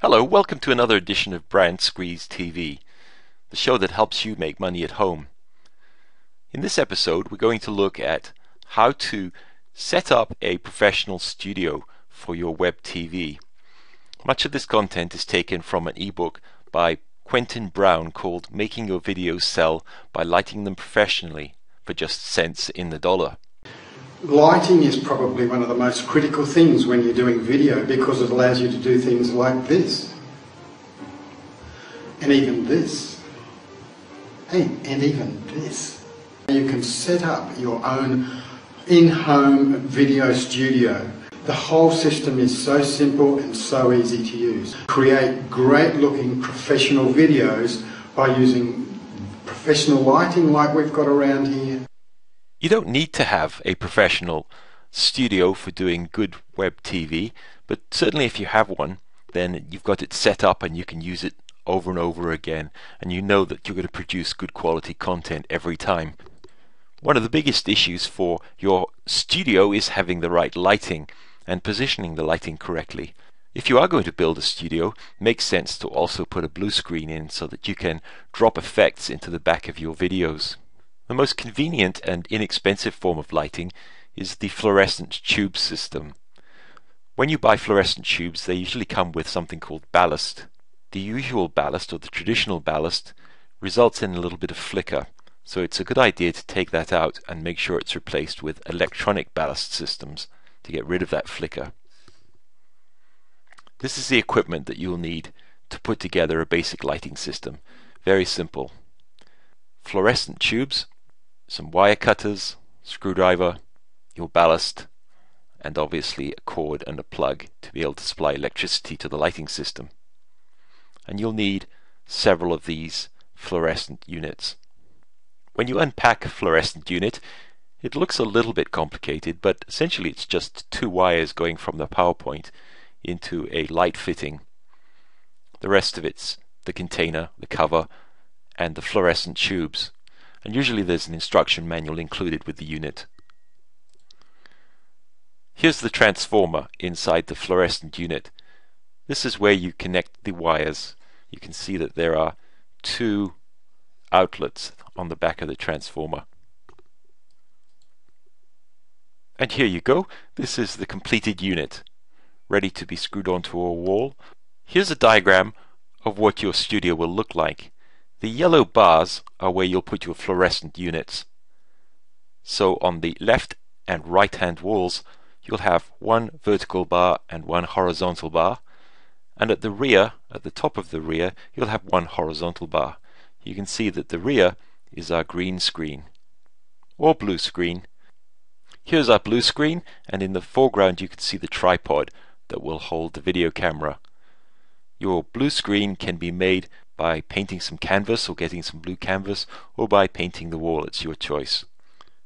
Hello, welcome to another edition of BrandSqueeze TV, the show that helps you make money at home. In this episode, we're going to look at how to set up a professional studio for your web TV. Much of this content is taken from an ebook by Quentin Brown called Making Your Videos Sell by Lighting Them Professionally for just cents in the dollar. Lighting is probably one of the most critical things when you're doing video because it allows you to do things like this. And even this. And even this. You can set up your own in-home video studio. The whole system is so simple and so easy to use. Create great looking professional videos by using professional lighting like we've got around here. You don't need to have a professional studio for doing good web TV, but certainly if you have one, then you've got it set up and you can use it over and over again, and you know that you're going to produce good quality content every time. One of the biggest issues for your studio is having the right lighting and positioning the lighting correctly. If you are going to build a studio, it makes sense to also put a blue screen in so that you can drop effects into the back of your videos. The most convenient and inexpensive form of lighting is the fluorescent tube system. When you buy fluorescent tubes, they usually come with something called ballast. The usual ballast, or the traditional ballast, results in a little bit of flicker, so it's a good idea to take that out and make sure it's replaced with electronic ballast systems to get rid of that flicker. This is the equipment that you'll need to put together a basic lighting system. Very simple. Fluorescent tubes, some wire cutters, screwdriver, your ballast, and obviously a cord and a plug to be able to supply electricity to the lighting system. And you'll need several of these fluorescent units. When you unpack a fluorescent unit, it looks a little bit complicated, but essentially it's just two wires going from the power point into a light fitting. The rest of it's the container, the cover, and the fluorescent tubes, and usually there's an instruction manual included with the unit. Here's the transformer inside the fluorescent unit. This is where you connect the wires. You can see that there are two outlets on the back of the transformer. And here you go. This is the completed unit, ready to be screwed onto a wall. Here's a diagram of what your studio will look like. The yellow bars are where you'll put your fluorescent units. So on the left and right hand walls you'll have one vertical bar and one horizontal bar, and at the rear, at the top of the rear, you'll have one horizontal bar. You can see that the rear is our green screen or blue screen. Here's our blue screen, and in the foreground you can see the tripod that will hold the video camera. Your blue screen can be made by painting some canvas or getting some blue canvas, or by painting the wall. It's your choice.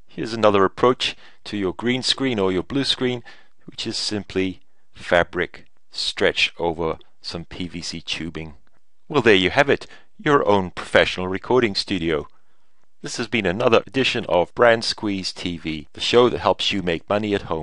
Here's another approach to your green screen or your blue screen, which is simply fabric stretched over some PVC tubing. Well, there you have it, your own professional recording studio. This has been another edition of BrandSqueeze TV, the show that helps you make money at home.